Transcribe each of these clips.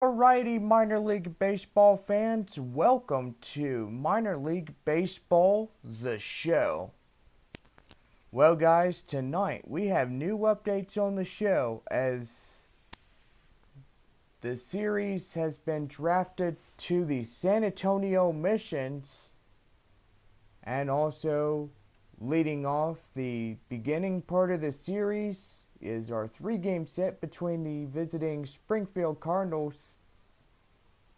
Alrighty, minor league baseball fans, welcome to Minor League Baseball, the show. Well, guys, tonight we have new updates on the show as the series has been drafted to the San Antonio Missions, and also leading off the beginning part of the series is our three-game set between the visiting Springfield Cardinals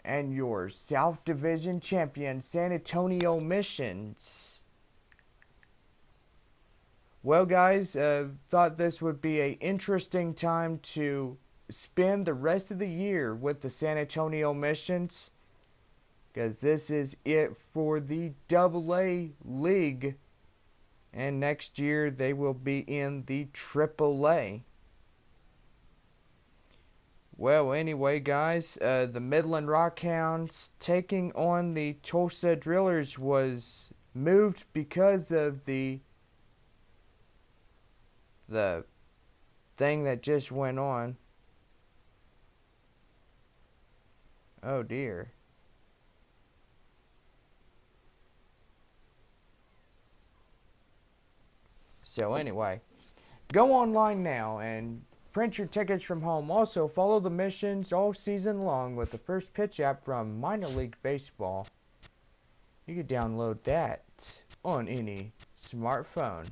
and your South Division champion San Antonio Missions. Well, guys, thought this would be an interesting time to spend the rest of the year with the San Antonio Missions, because this is it for the AA League, and next year they will be in the AAA. Well, anyway, guys, the Midland Rockhounds taking on the Tulsa Drillers was moved because of the thing that just went on. Oh dear. So anyway, go online now and print your tickets from home. Also, follow the missions all season long with the First Pitch app from Minor League Baseball. You can download that on any smartphone.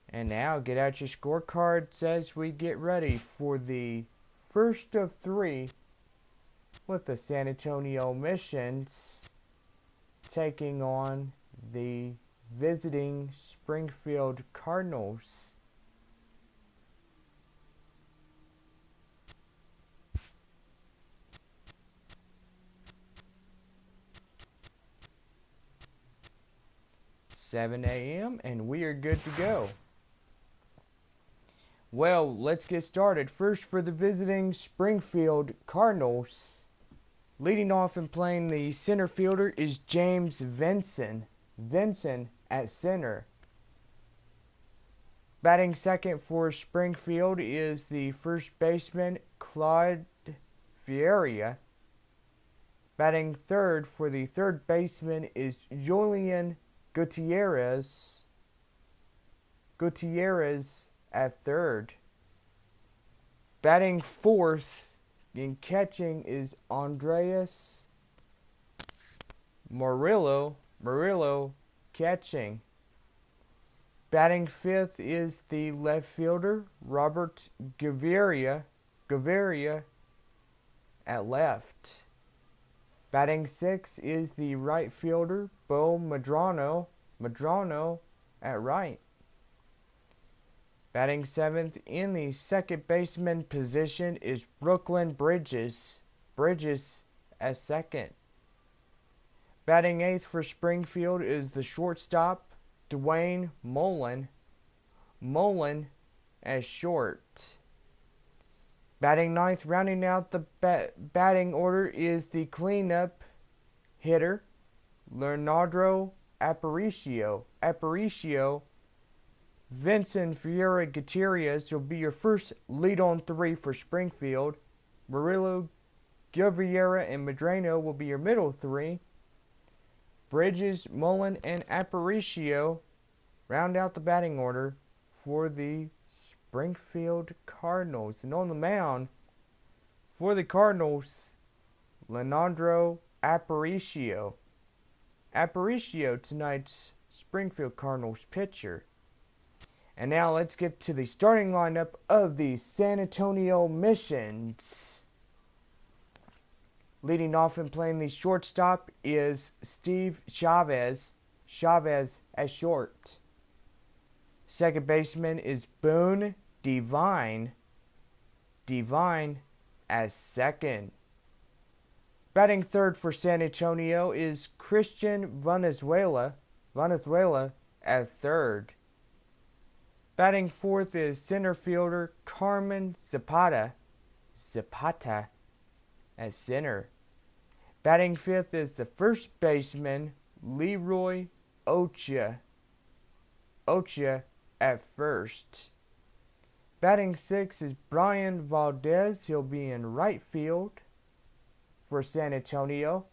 And now, get out your scorecards as we get ready for the first of three with the San Antonio Missions taking on the visiting Springfield Cardinals. (7 a.m. and we are good to go. Well, let's get started. First, for the visiting Springfield Cardinals, leading off and playing the center fielder is James Vinson. Vinson at center. Batting second for Springfield is the first baseman Claude Vieira. Batting third for the third baseman is Julian Gutierrez. Gutierrez at third. Batting fourth and catching is Andreas Murillo catching. Batting fifth is the left fielder Robert Gaviria at left. Batting sixth is the right fielder Bo Medrano at right. Batting seventh in the second baseman position is Brooklyn Bridges at second. Batting eighth for Springfield is the shortstop Dwayne Mullen as short. Batting ninth, rounding out the batting order, is the cleanup hitter Leonardo Aparicio. Vincent Ferreira Gutierrez will be your first lead on three for Springfield. Murillo, Guevara, and Medrano will be your middle three. Bridges, Mullen, and Aparicio round out the batting order for the Springfield Cardinals. And on the mound for the Cardinals, Leonardo Aparicio. Aparicio, tonight's Springfield Cardinals pitcher. And now let's get to the starting lineup of the San Antonio Missions. Leading off and playing the shortstop is Steve Chavez as short. Second baseman is Boone Devine as second. Batting third for San Antonio is Christian Valenzuela at third. Batting fourth is center fielder Carmen Zapata at center. Batting fifth is the first baseman Leroy Ochoa at first. Batting 6 is Brian Valdez. He'll be in right field for San Antonio.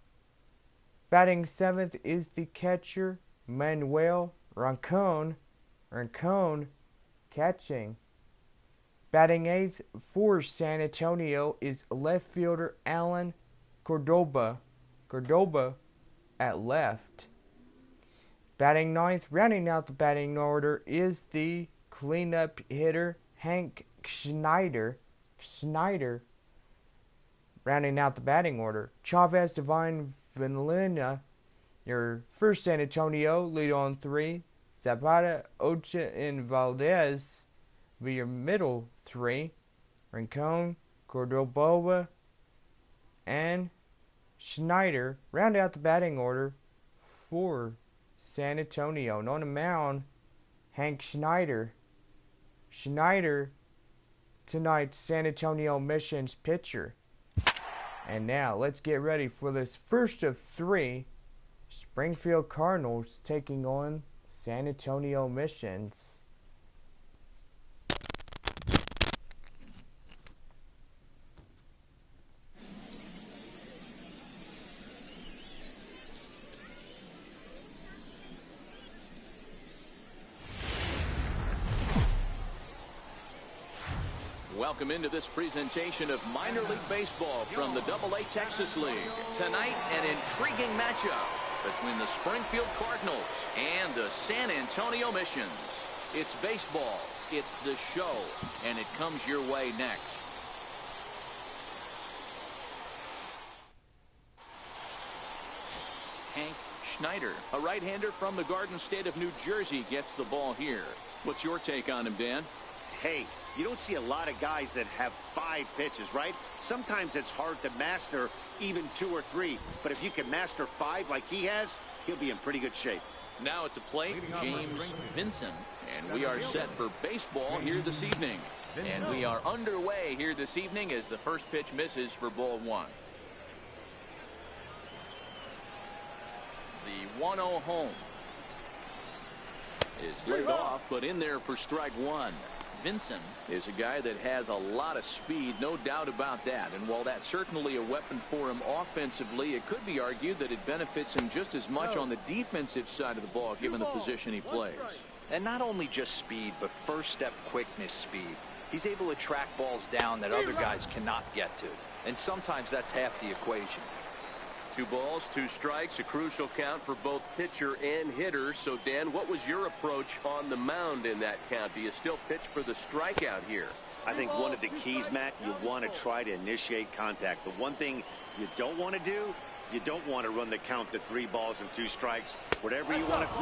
Batting 7th is the catcher Manuel Rincon. Rincon catching. Batting 8th for San Antonio is left fielder Alan Cordoba. Cordoba at left. Batting 9th, rounding out the batting order, is the cleanup hitter Hank Schneider. Schneider rounding out the batting order. Chavez Divine Vanilla, your first San Antonio, lead on 3. Zapata, Ocha, and Valdez be your middle 3. Rincon, Cordoba, and Schneider round out the batting order for San Antonio. And on the mound, Hank Schneider. Schneider, tonight's San Antonio Mission's pitcher. And now, let's get ready for this first of 3. Springfield Cardinals taking on San Antonio Missions. Welcome into this presentation of minor league baseball from the AA Texas League. Tonight, an intriguing matchup between the Springfield Cardinals and the San Antonio Missions. It's baseball, it's the show, and it comes your way next. Hank Schneider, a right-hander from the Garden State of New Jersey, gets the ball here. What's your take on him, Dan? Hey, you don't see a lot of guys that have 5 pitches, right? Sometimes it's hard to master even 2 or 3. But if you can master 5 like he has, he'll be in pretty good shape. Now at the plate, James Vinson. And we are set for baseball here this evening. And we are underway here this evening as the first pitch misses for ball 1. The 1-0 home is laid off, but in there for strike 1. Vinson is a guy that has a lot of speed, no doubt about that. And while that's certainly a weapon for him offensively, it could be argued that it benefits him just as much on the defensive side of the ball, given the position he plays. And not only just speed, but first step quickness speed. He's able to track balls down that other guys cannot get to. And sometimes that's half the equation. 2 balls, 2 strikes, a crucial count for both pitcher and hitter. So, Dan, what was your approach on the mound in that count? Do you still pitch for the strikeout here? I think one of the keys, Matt, you want to try to initiate contact. The one thing you don't want to do, you don't want to run the count to 3 balls and 2 strikes. Whatever you want to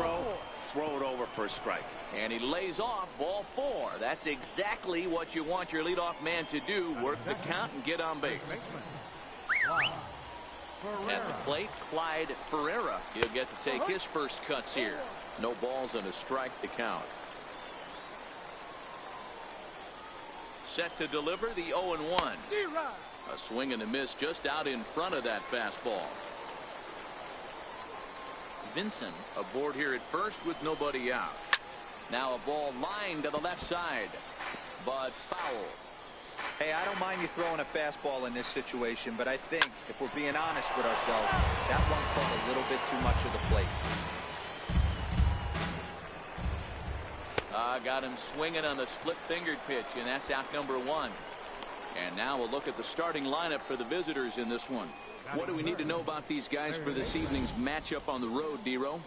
throw it over for a strike. And he lays off ball 4. That's exactly what you want your leadoff man to do, work the count and get on base. At the plate, Clyde Ferreira. He'll get to take his first cuts here. No balls and a strike to count. Set to deliver the 0-1. A swing and a miss just out in front of that fastball. Vinson aboard here at first with nobody out. Now a ball lined to the left side, but foul. Hey, I don't mind you throwing a fastball in this situation, but I think, if we're being honest with ourselves, that one caught a little bit too much of the plate. Got him swinging on the split-fingered pitch, and that's out number 1. And now we'll look at the starting lineup for the visitors in this one. What do we need to know about these guys for this evening's matchup on the road, D-Row?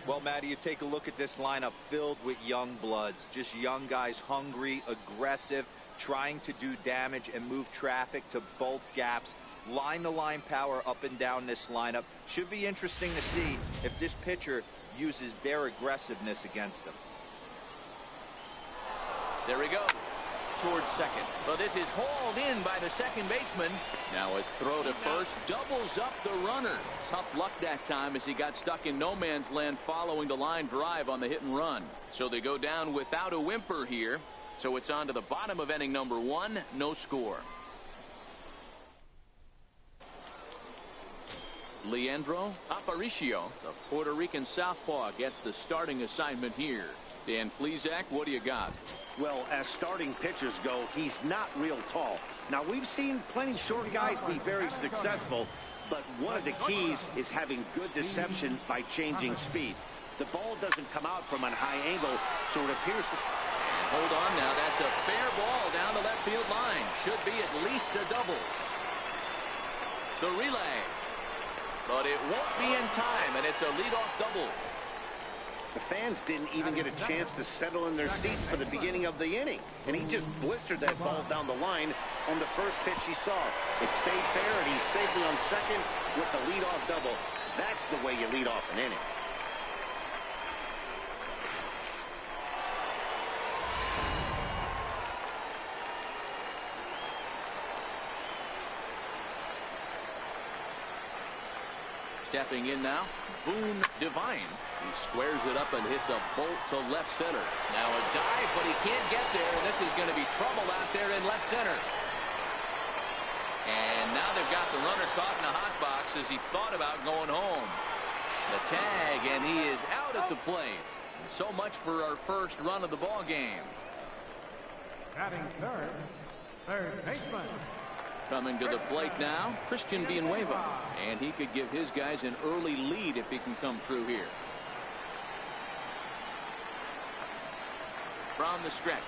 Well, Matty, you take a look at this lineup filled with young bloods, just young guys, hungry, aggressive, trying to do damage and move traffic to both gaps. Line-to-line power up and down this lineup. Should be interesting to see if this pitcher uses their aggressiveness against them. There we go. Towards second. But this is hauled in by the second baseman. Now a throw to first. Doubles up the runner. Tough luck that time as he got stuck in no man's land following the line drive on the hit and run. So they go down without a whimper here. So it's on to the bottom of inning number 1. No score. Leandro Aparicio, the Puerto Rican southpaw, gets the starting assignment here. Dan Plesac, what do you got? Well, as starting pitchers go, he's not real tall. Now, we've seen plenty short guys be very successful, but one of the keys is having good deception by changing speed. The ball doesn't come out from a high angle, so it appears to... Hold on now. That's a fair ball down the left field line. Should be at least a double. The relay. But it won't be in time, and it's a leadoff double. The fans didn't even get a chance to settle in their seats for the beginning of the inning, and he just blistered that ball down the line on the first pitch he saw. It stayed fair, and he's safely on second with the leadoff double. That's the way you lead off an inning. Stepping in now, Boone Devine. He squares it up and hits a bolt to left center. Now a dive, but he can't get there, and this is going to be trouble out there in left center. And now they've got the runner caught in a hot box as he thought about going home. The tag, and he is out at the plate. So much for our first run of the ball game. Batting third baseman. Coming to the plate now, Christian Villanueva. And he could give his guys an early lead if he can come through here. From the stretch.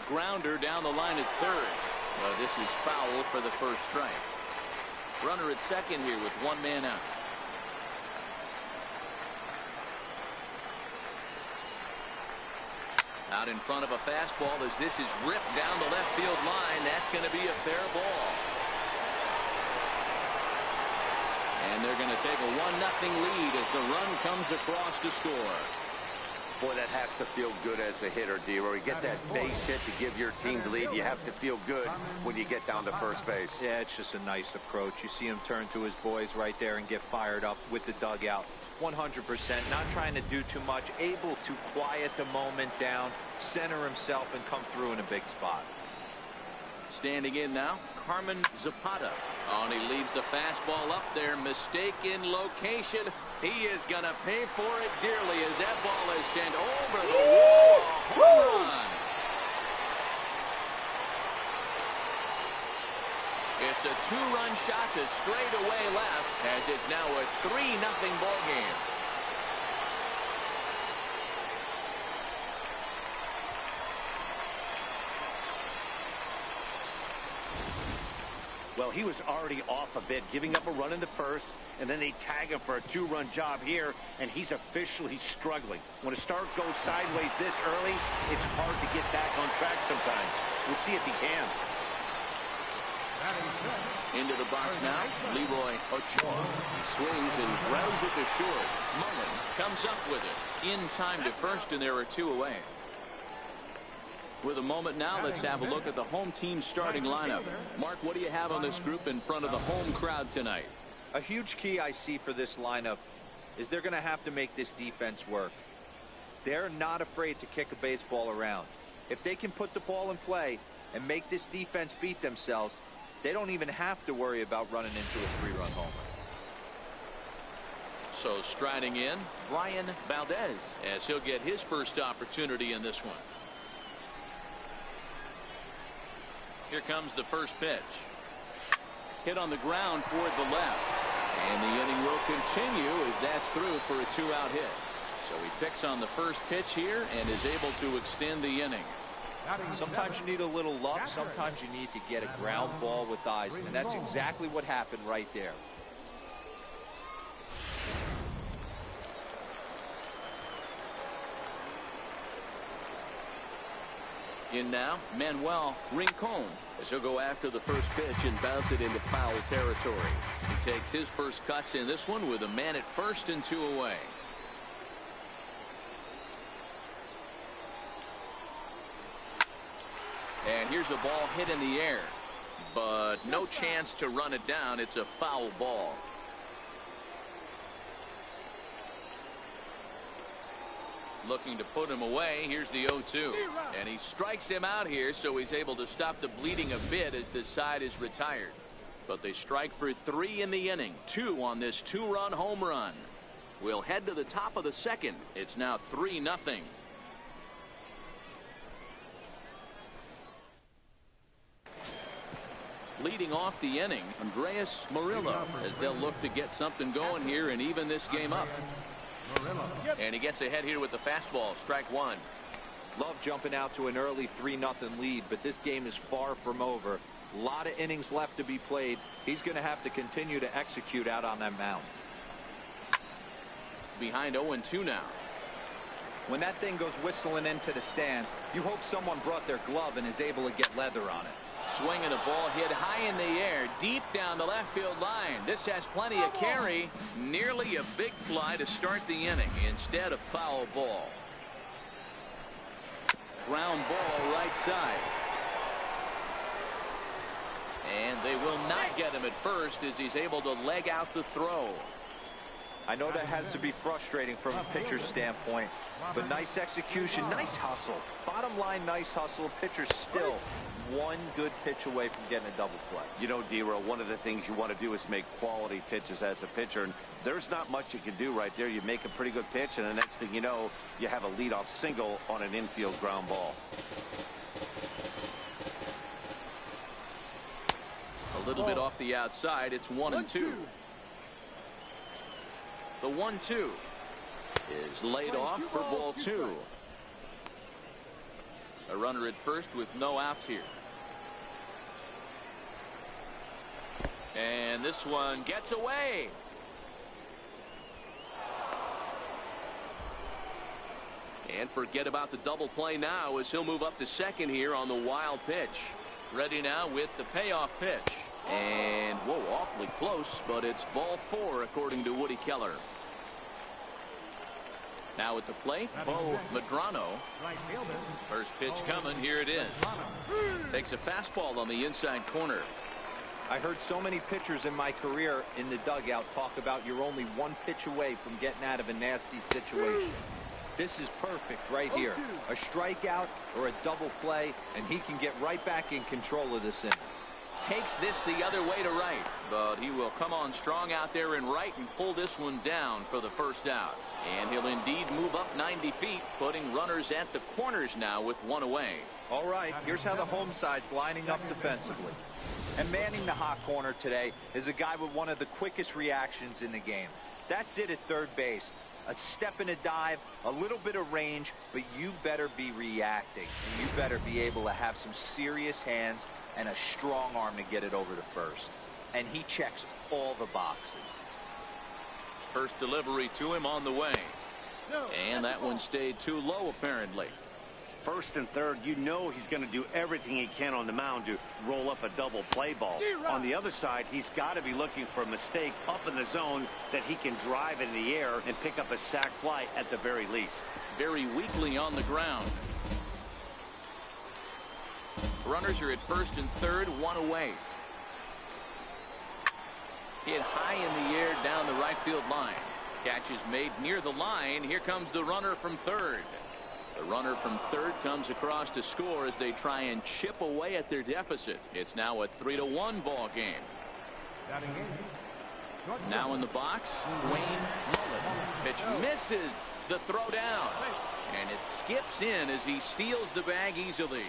Grounder down the line at third. Well, this is foul for the first strike. Runner at second here with one man out. Out in front of a fastball as this is ripped down the left field line. That's going to be a fair ball. And they're going to take a 1-0 lead as the run comes across to score. Boy, that has to feel good as a hitter, D-Roy. You get that base hit to give your team the lead. You have to feel good when you get down to first base. Yeah, it's just a nice approach. You see him turn to his boys right there and get fired up with the dugout. 100%, not trying to do too much, able to quiet the moment down, center himself, and come through in a big spot. Standing in now, Carmen Zapata. Oh, and he leaves the fastball up there. Mistaken location. He is going to pay for it dearly as that ball is sent over the wall. Home run. It's a two-run shot to straightaway left as it's now a 3-0 ball game. Well, he was already off a bit, giving up a run in the first, and then they tag him for a two-run job here, and he's officially struggling. When a start goes sideways this early, it's hard to get back on track sometimes. We'll see if he can. Into the box now, Leroy Ochoa. He swings and grounds it to short. Mullen comes up with it. In time to first, and there are two away. With a moment now, let's have a look at the home team's starting lineup. Mark, what do you have on this group in front of the home crowd tonight? A huge key I see for this lineup is they're going to have to make this defense work. They're not afraid to kick a baseball around. If they can put the ball in play and make this defense beat themselves, they don't even have to worry about running into a three-run homer. So striding in, Brian Valdez, as he'll get his first opportunity in this one. Here comes the first pitch. Hit on the ground toward the left. And the inning will continue as that's through for a two-out hit. So he picks on the first pitch here and is able to extend the inning. Sometimes you need a little luck. Sometimes you need to get a ground ball with eyes. And that's exactly what happened right there. In now, Manuel Rincon, as he'll go after the first pitch and bounce it into foul territory. He takes his first cuts in this one with a man at first and two away. And here's a ball hit in the air, but no chance to run it down. It's a foul ball. Looking to put him away. Here's the 0-2. And he strikes him out here, so he's able to stop the bleeding a bit as this side is retired. But they strike for 3 in the inning. 2 on this 2-run home run. We'll head to the top of the second. It's now 3-0. Leading off the inning, Andreas Murillo, as they'll look to get something going here and even this game up. And he gets ahead here with the fastball. Strike one. Love jumping out to an early 3-0 lead, but this game is far from over. A lot of innings left to be played. He's going to have to continue to execute out on that mound. Behind 0-2 now. When that thing goes whistling into the stands, you hope someone brought their glove and is able to get leather on it. Swinging a ball hit high in the air, deep down the left field line. This has plenty of carry. Nearly a big fly to start the inning. Instead, a foul ball. Ground ball right side. And they will not get him at first as he's able to leg out the throw. I know that has to be frustrating from a pitcher's standpoint, but nice execution, nice hustle. Bottom line, nice hustle. Pitcher's still one good pitch away from getting a double play. You know, D-Row, one of the things you want to do is make quality pitches as a pitcher, and there's not much you can do right there. You make a pretty good pitch, and the next thing you know, you have a leadoff single on an infield ground ball. A little bit off the outside. It's 1-2. The 1-2 is laid off for ball two. A runner at first with no outs here. And this one gets away. And forget about the double play now as he'll move up to second here on the wild pitch. Ready now with the payoff pitch. And whoa, awfully close, but it's ball four according to Woody Keller. Now at the plate, Bo Medrano. First pitch coming. Here it is. Takes a fastball on the inside corner. I heard so many pitchers in my career in the dugout talk about you're only one pitch away from getting out of a nasty situation. This is perfect right here. A strikeout or a double play, and he can get right back in control of this inning. Takes this the other way to right, but he will come on strong out there in right and pull this one down for the first out. And he'll indeed move up 90 feet, putting runners at the corners now with one away. All right, here's how the home side's lining up defensively. And manning the hot corner today is a guy with one of the quickest reactions in the game. That's it at third base. A step and a dive, a little bit of range, but you better be reacting. And you better be able to have some serious hands and a strong arm to get it over to first. And he checks all the boxes. First delivery to him on the way. And that one stayed too low apparently. First and third, you know he's going to do everything he can on the mound to roll up a double play ball. On the other side, he's got to be looking for a mistake up in the zone that he can drive in the air and pick up a sac fly at the very least. Very weakly on the ground. Runners are at first and third, one away. Hit high in the air down the right field line. Catch is made near the line. Here comes the runner from third. The runner from third comes across to score as they try and chip away at their deficit. It's now a 3-1 ball game. Now in the box, Wayne Mullet. Pitch misses the throw down. And it skips in as he steals the bag easily.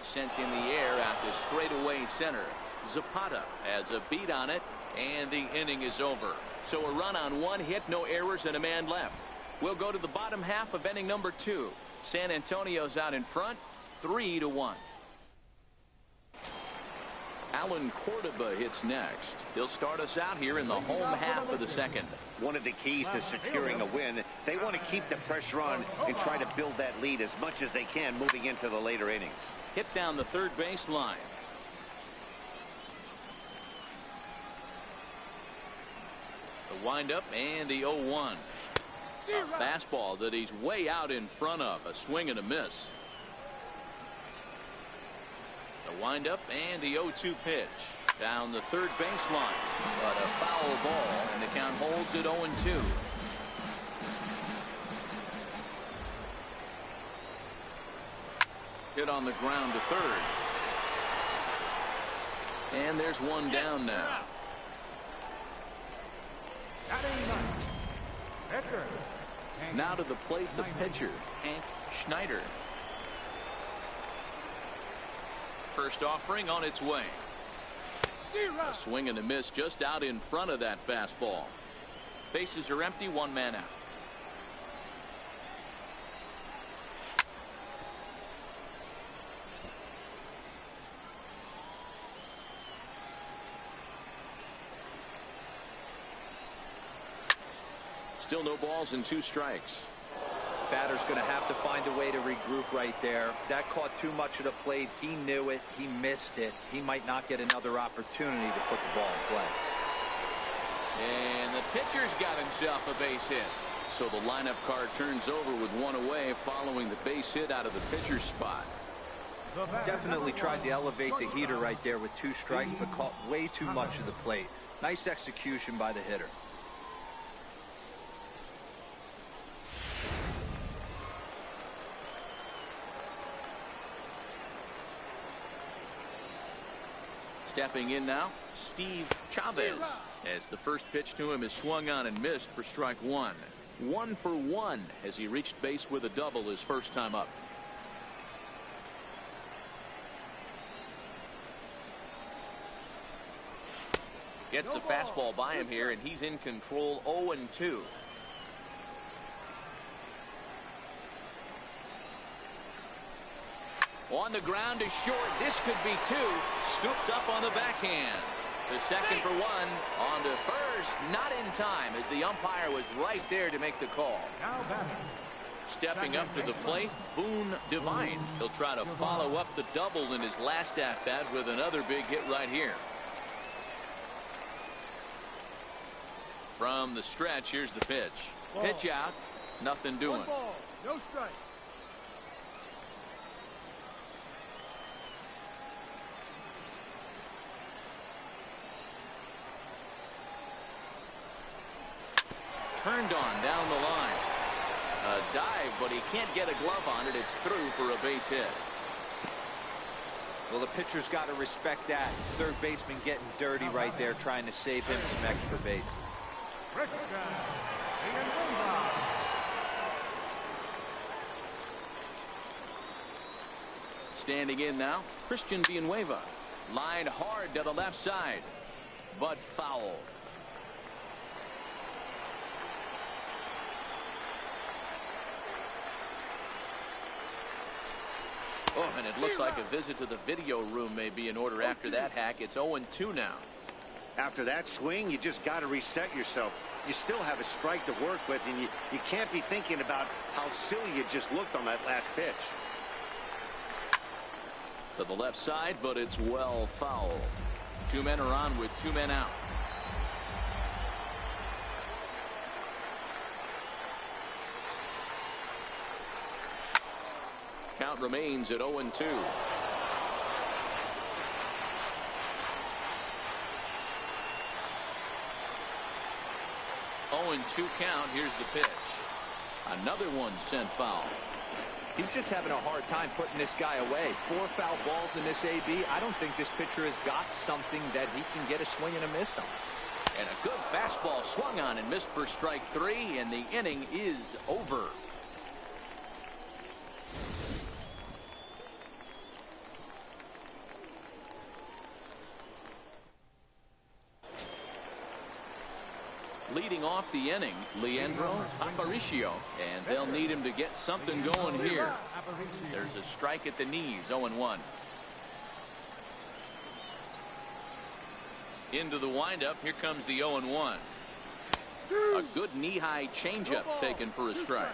Sent in the air out to straightaway center. Zapata has a beat on it, and the inning is over. So a run on one hit, no errors, and a man left. We'll go to the bottom half of inning number 2. San Antonio's out in front, 3-1. Alan Cordoba hits next. He'll start us out here in the home half of the second. One of the keys to securing a win, they want to keep the pressure on and try to build that lead as much as they can moving into the later innings. Hit down the third base line. The windup and the 0-1. A fastball that he's way out in front of. A swing and a miss. The windup and the 0-2 pitch. Down the third baseline. But a foul ball, and the count holds at 0-2. Hit on the ground to third. And there's one down now. Now to the plate, the pitcher, Hank Schneider. First offering on its way. A swing and a miss just out in front of that fastball. Bases are empty, one man out. Still no balls and 2 strikes. Batter's going to have to find a way to regroup right there. That caught too much of the plate. He knew it. He missed it. He might not get another opportunity to put the ball in play. And the pitcher's got himself a base hit. So the lineup card turns over with 1 away following the base hit out of the pitcher's spot. Definitely tried to elevate the heater right there with 2 strikes, but caught way too much of the plate. Nice execution by the hitter. Stepping in now, Steve Chavez, as the first pitch to him is swung on and missed for strike 1. 1 for 1 as he reached base with a double his first time up. Gets the fastball by him here, and he's in control. 0-2. On the ground to short. This could be 2. Scooped up on the backhand. The second for 1. On to first. Not in time, as the umpire was right there to make the call. Stepping up to the plate, Boone Devine. He'll try to follow up the double in his last at-bat with another big hit right here. From the stretch, here's the pitch. Pitch out. Nothing doing. 1 ball, no strike. Turned on down the line. A dive, but he can't get a glove on it. It's through for a base hit. Well, the pitcher's got to respect that. Third baseman getting dirty right there, trying to save him some extra bases. Standing in now, Christian Villanueva. Lined hard to the left side, but foul. Oh, and it looks like a visit to the video room may be in order after that hack. It's 0-2 now. After that swing, you just got to reset yourself. You still have a strike to work with, and you can't be thinking about how silly you just looked on that last pitch. To the left side, but it's well foul. 2 men are on with 2 men out. Count remains at 0-2. 0-2 count. Here's the pitch. Another one sent foul. He's just having a hard time putting this guy away. 4 foul balls in this AB. I don't think this pitcher has got something that he can get a swing and a miss on. And a good fastball swung on and missed for strike 3, and the inning is over. Leading off the inning, Leandro Aparicio, and they'll need him to get something going here. There's a strike at the knees, 0-1. Into the windup, here comes the 0-1. A good knee-high changeup taken for a strike.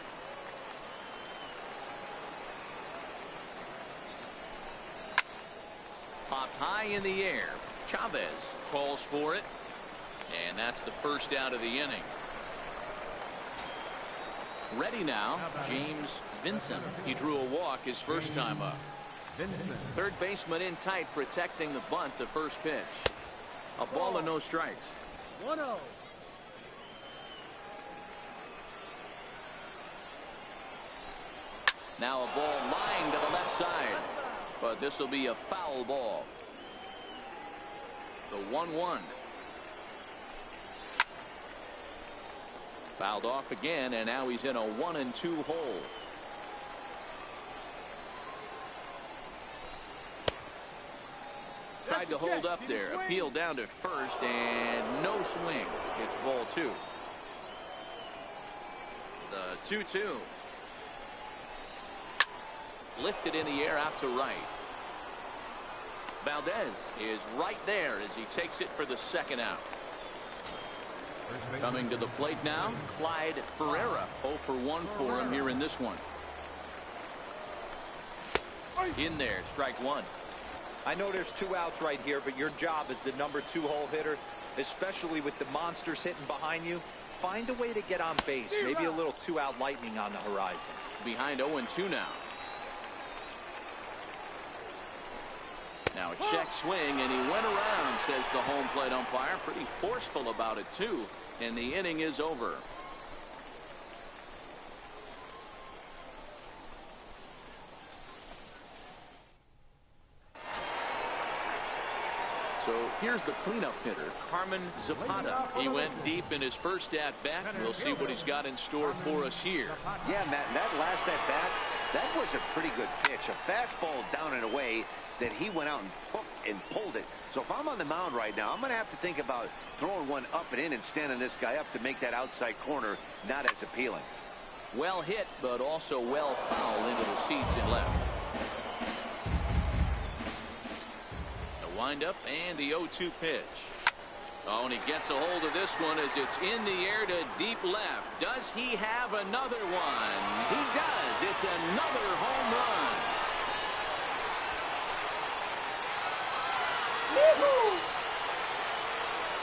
Popped high in the air. Chavez calls for it. And that's the first out of the inning. Ready now, James Vincent. He drew a walk his first time up. Third baseman in tight, protecting the bunt, the first pitch. A ball and no strikes. 1-0. Now a ball lying to the left side, but this will be a foul ball. The 1-1. Fouled off again, and now he's in a 1-2 hole. tried to hold up there. Appeal down to first, and no swing. It's ball 2. The 2-2. Lifted in the air out to right. Valdez is right there as he takes it for the second out. Coming to the plate now, Clyde Ferreira. 0 for 1 for him here in this one. In there, strike 1. I know there's 2 outs right here, but your job as the number 2 hole hitter, especially with the monsters hitting behind you, find a way to get on base. Maybe a little 2-out lightning on the horizon. Behind 0-2 now. Now a check swing, and he went around, says the home plate umpire. Pretty forceful about it, too. And the inning is over. So here's the cleanup hitter, Carmen Zapata. He went deep in his first at-bat. We'll see what he's got in store for us here. Yeah, Matt, that last at-bat, that was a pretty good pitch. A fastball down and away that he went out and hooked and pulled it. So if I'm on the mound right now, I'm going to have to think about throwing one up and in and standing this guy up to make that outside corner not as appealing. Well hit, but also well fouled into the seats and left. The windup and the 0-2 pitch. Oh, and he gets a hold of this one as it's in the air to deep left. Does he have another one? He does. It's another home run.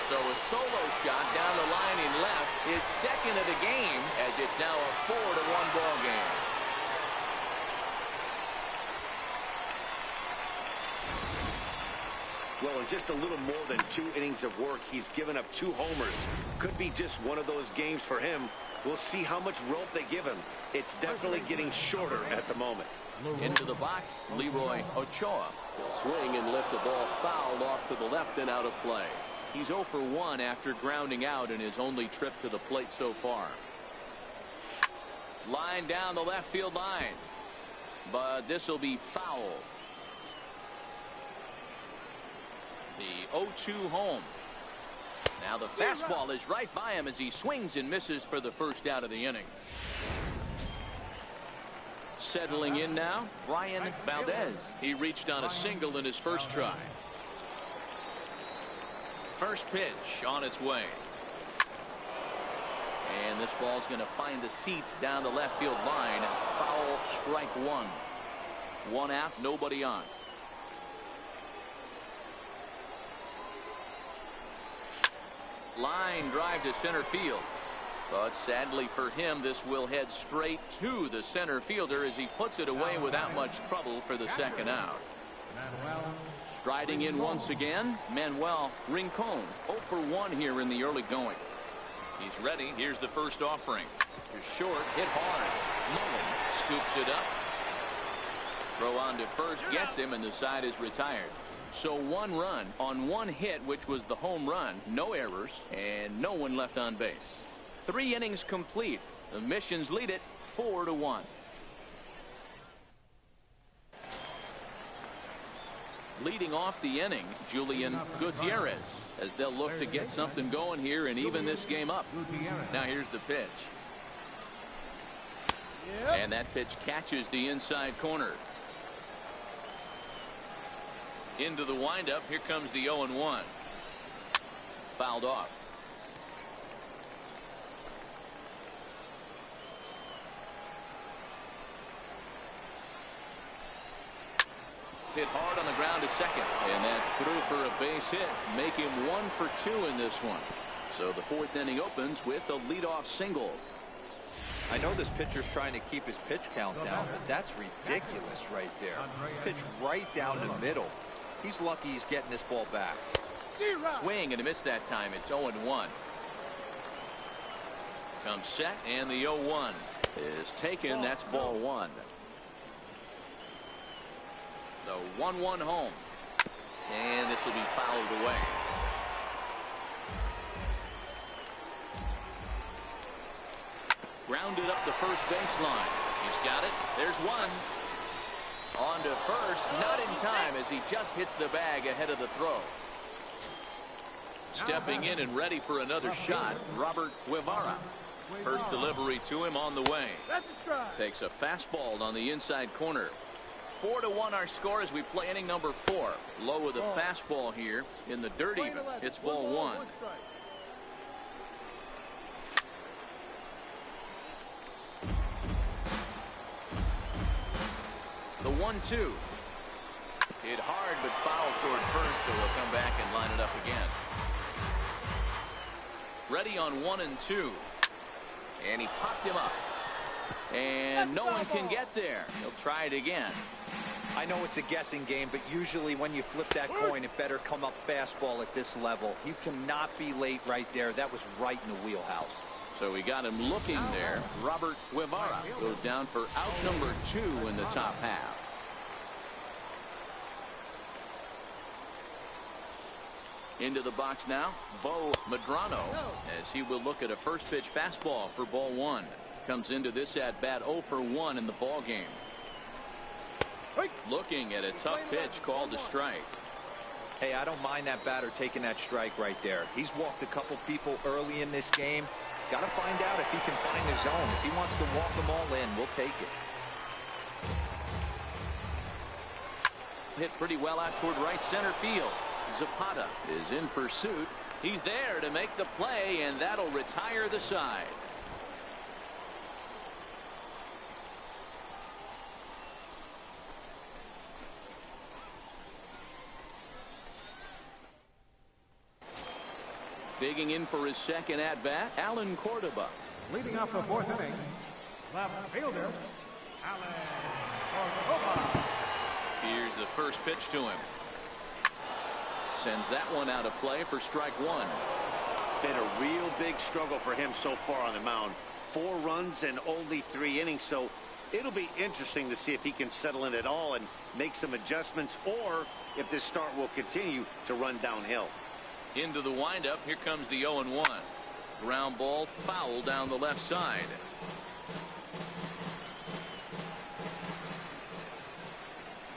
So a solo shot down the line in left, his second of the game, as it's now a 4-1 ball game. Well, in just a little more than 2 innings of work, he's given up 2 homers. Could be just one of those games for him. We'll see how much rope they give him. It's definitely getting shorter at the moment. Into the box, Leroy Ochoa. He'll swing and lift the ball fouled off to the left and out of play. He's 0 for 1 after grounding out in his only trip to the plate so far. Line down the left field line. But this will be foul. The 0-2 home. Now the fastball is right by him as he swings and misses for the first out of the inning. Settling in now, Brian Valdez. He reached on a single in his first try. First pitch on its way. And this ball's going to find the seats down the left field line. Foul, strike 1. 1 out, nobody on. Line drive to center field. But sadly for him, this will head straight to the center fielder as he puts it away without much trouble for the second out. Striding in once again, Manuel Rincon. 0 for 1 here in the early going. He's ready. Here's the first offering. To short, hit hard. Mullen scoops it up. Throw on to first, gets him, and the side is retired. So 1 run on 1 hit, which was the home run. No errors, and no one left on base. 3 innings complete. The Missions lead it 4-1. Leading off the inning, Julian Gutierrez, as they'll look to get something going here and even this game up. Now here's the pitch. And that pitch catches the inside corner. Into the windup. Here comes the 0-1. Fouled off. Hit hard on the ground to second, and that's through for a base hit. Make him 1 for 2 in this one. So the 4th inning opens with a leadoff single. I know this pitcher's trying to keep his pitch count down, but that's ridiculous right there. Pitch right down the middle. He's lucky he's getting this ball back. Swing and a miss that time. It's 0-1. Comes set, and the 0-1 is taken. That's ball 1. The 1-1 home. And this will be fouled away. Grounded up the first baseline. He's got it. There's 1. On to first, not in time as he just hits the bag ahead of the throw. Stepping in and ready for another shot, Robert Guevara. First delivery to him on the way. Takes a fastball on the inside corner. 4-1 our score as we play inning number 4. Low with a fastball here in the dirt even. It's ball 1. The 1-2. Hit hard but foul toward first, so he'll come back and line it up again. Ready on 1 and 2. And he popped him up. And no one can get there. He'll try it again. I know it's a guessing game, but usually when you flip that coin, it better come up fastball at this level. You cannot be late right there. That was right in the wheelhouse. So we got him looking there. Robert Guevara goes down for out number 2 in the top half. Into the box now, Bo Medrano, as he will look at a first pitch fastball for ball 1. Comes into this at bat 0 for 1 in the ball game. Looking at a tough pitch called a strike. Hey, I don't mind that batter taking that strike right there. He's walked a couple people early in this game. Got to find out if he can find his zone. If he wants to walk them all in, we'll take it. Hit pretty well out toward right center field. Zapata is in pursuit. He's there to make the play, and that'll retire the side. Digging in for his second at-bat, Alan Cordoba. Leading off the 4th inning, left fielder, Alan Cordoba. Here's the first pitch to him. Sends that one out of play for strike 1. Been a real big struggle for him so far on the mound. 4 runs and only 3 innings, so it'll be interesting to see if he can settle in at all and make some adjustments, or if this start will continue to run downhill. Into the windup. Here comes the 0-1. Ground ball foul down the left side.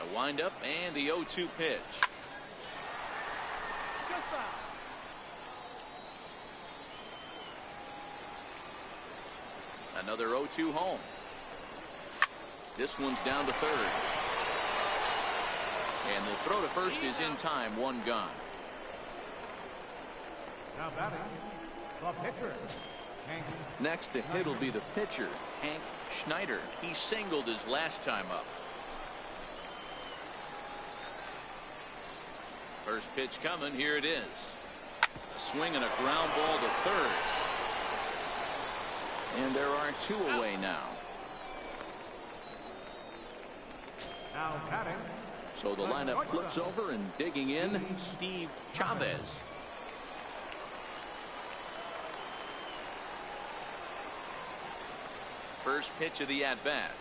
The windup and the 0-2 pitch. Another 0-2 home. This one's down to third. And the throw to first is in time. 1 gone. Now batting, the pitcher. Next to hit will be the pitcher, Hank Schneider. He singled his last time up. First pitch coming. Here it is. A swing and a ground ball to third. And there are 2 away now. Now batting. So the lineup flips over, and digging in, Steve Chavez. First pitch of the at-bat.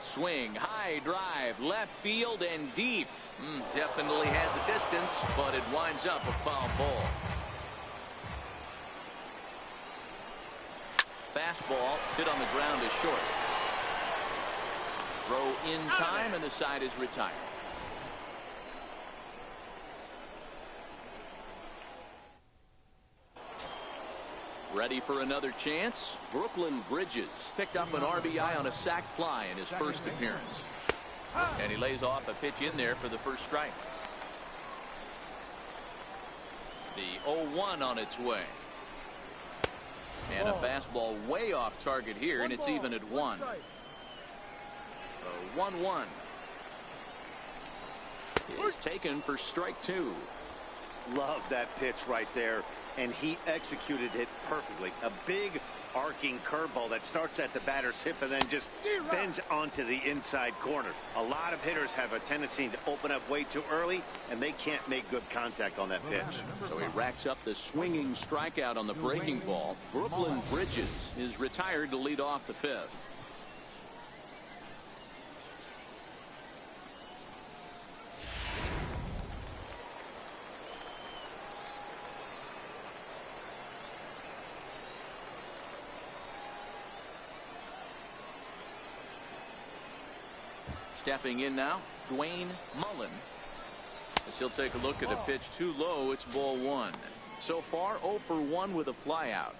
Swing, high drive, left field and deep. Definitely had the distance, but it winds up a foul ball. Fastball hit on the ground is short. Throw in time, and the side is retired. Ready for another chance. Brooklyn Bridges picked up an RBI on a sac fly in his first appearance. And he lays off a pitch in there for the first strike. The 0-1 on its way. And a fastball way off target here, and it's even at 1. The 1-1 is taken for strike 2. Love that pitch right there, and he executed it perfectly. A big arcing curveball that starts at the batter's hip and then just bends onto the inside corner. A lot of hitters have a tendency to open up way too early, and they can't make good contact on that pitch. So he racks up the swinging strikeout on the breaking ball. Brooklyn Bridges is retired to lead off the 5th. Stepping in now, Dwayne Mullen. As he'll take a look at a pitch too low, it's ball one. So far, 0 for 1 with a flyout.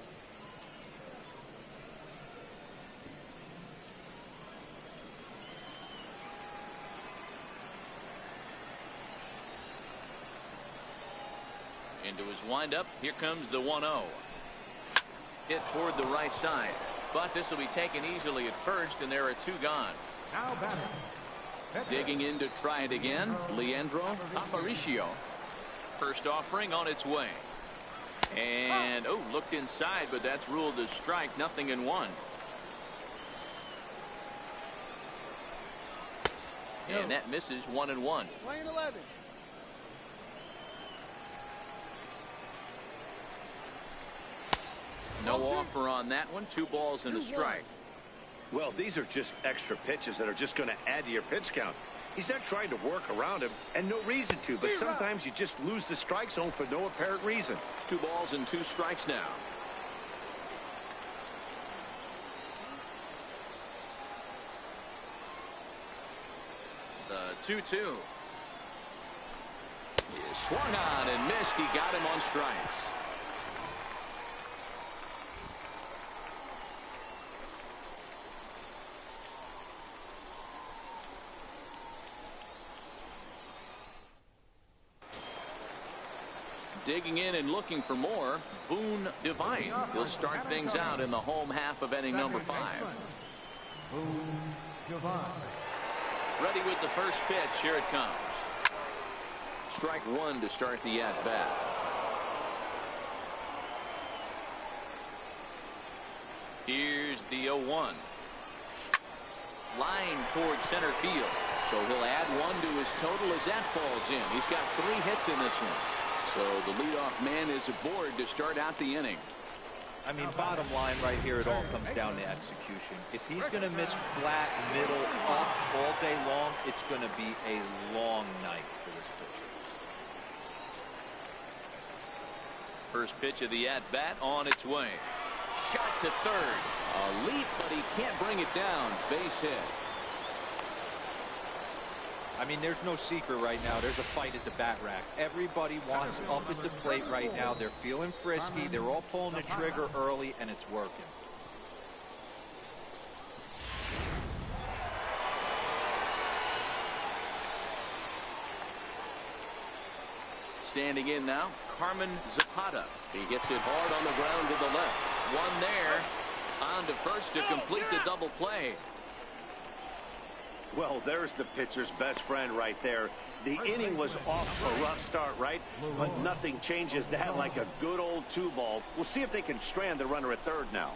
Into his windup. Here comes the 1-0. Hit toward the right side. But this will be taken easily at first, and there are 2 gone. Now batting. Digging in to try it again, Leandro Aparicio. First offering on its way. And, looked inside, but that's ruled as strike, 0-1. And that misses 1-1. Playing 11. No offer on that one. 2 balls and a strike. Well, these are just extra pitches that are just going to add to your pitch count. He's not trying to work around him, and no reason to, but sometimes you just lose the strike zone for no apparent reason. 2 balls and 2 strikes now. The 2-2. He swung on and missed. He got him on strikes. Digging in and looking for more, Boone Devine. He'll start things out in the home half of inning number 5. Boone Devine. Ready with the first pitch. Here it comes. Strike 1 to start the at-bat. Here's the 0-1. Line towards center field. So he'll add 1 to his total as that falls in. He's got 3 hits in this one. So the leadoff man is aboard to start out the inning. I mean, bottom line right here, it all comes down to execution. If he's going to miss flat, middle, up all day long, it's going to be a long night for this pitcher. First pitch of the at-bat on its way. Shot to third. A leap, but he can't bring it down. Base hit. I mean, there's no secret right now. There's a fight at the bat rack. Everybody wants up at the plate right now. They're feeling frisky. They're all pulling the trigger early, and it's working. Standing in now, Carmen Zapata. He gets it hard on the ground to the left. 1 there. On to first to complete the double play. Well, there's the pitcher's best friend right there. The inning was off a rough start, right? But nothing changes that like a good old 2-ball. We'll see if they can strand the runner at third now.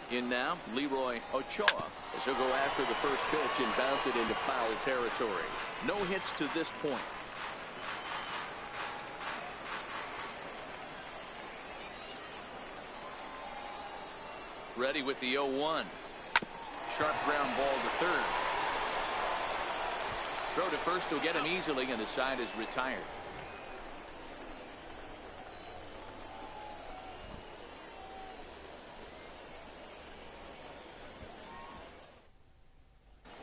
In now, Leroy Ochoa, as he'll go after the first pitch and bounce it into foul territory. No hits to this point. Ready with the 0-1. Sharp ground ball to third. Throw to first will get him easily, and the side is retired.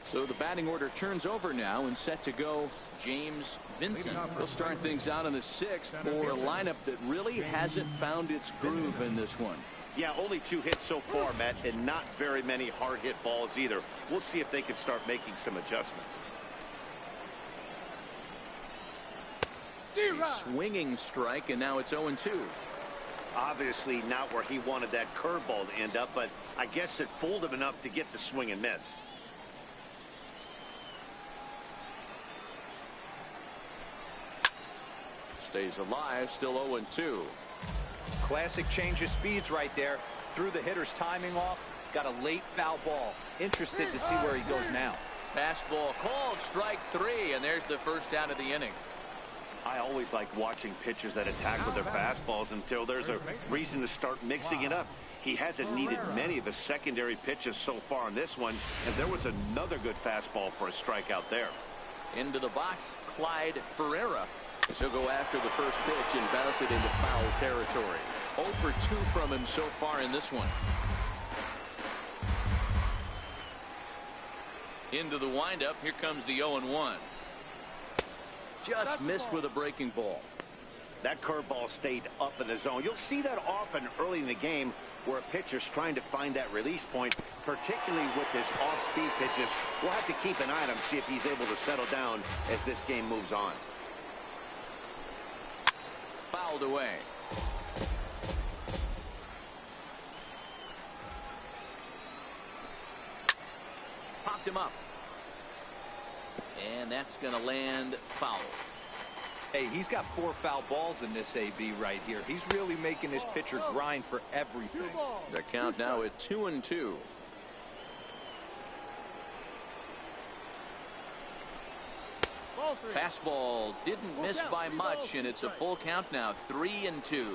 So the batting order turns over now and set to go James Vincent. He'll start things out in the 6th for a lineup that really hasn't found its groove in this one. Yeah, only 2 hits so far, Matt, and not very many hard hit balls either. We'll see if they can start making some adjustments. A swinging strike, and now it's 0-2. Obviously not where he wanted that curveball to end up, but I guess it fooled him enough to get the swing and miss. Stays alive, still 0-2. Classic change of speeds right there. Threw the hitter's timing off. Got a late foul ball. Interested to see where he goes now. Fastball called, strike 3, and there's the first out of the inning. I always like watching pitchers that attack with their fastballs until there's a reason to start mixing it up. He hasn't needed many of his secondary pitches so far on this one, and there was another good fastball for a strikeout there. Into the box, Clyde Ferreira. So go after the first pitch and bounce it into foul territory. 0 for 2 from him so far in this one. Into the windup. Here comes the 0-1. Just missed with a breaking ball. That curveball stayed up in the zone. You'll see that often early in the game where a pitcher's trying to find that release point, particularly with this off-speed pitches. We'll have to keep an eye on him, see if he's able to settle down as this game moves on. Fouled away. Popped him up. And that's going to land foul. Hey, he's got 4 foul balls in this AB right here. He's really making this pitcher grind for everything. The count now at 2-2. Fastball didn't miss by much, and it's a full count now, 3-2.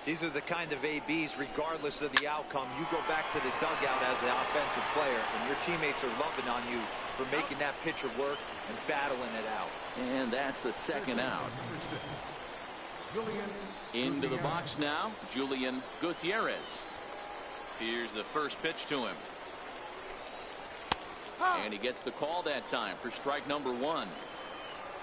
These are the kind of ABs, regardless of the outcome, you go back to the dugout as an offensive player, and your teammates are loving on you for making that pitcher work and battling it out. And that's the second out. Into the box now, Julian Gutierrez. Here's the first pitch to him. And he gets the call that time for strike number 1.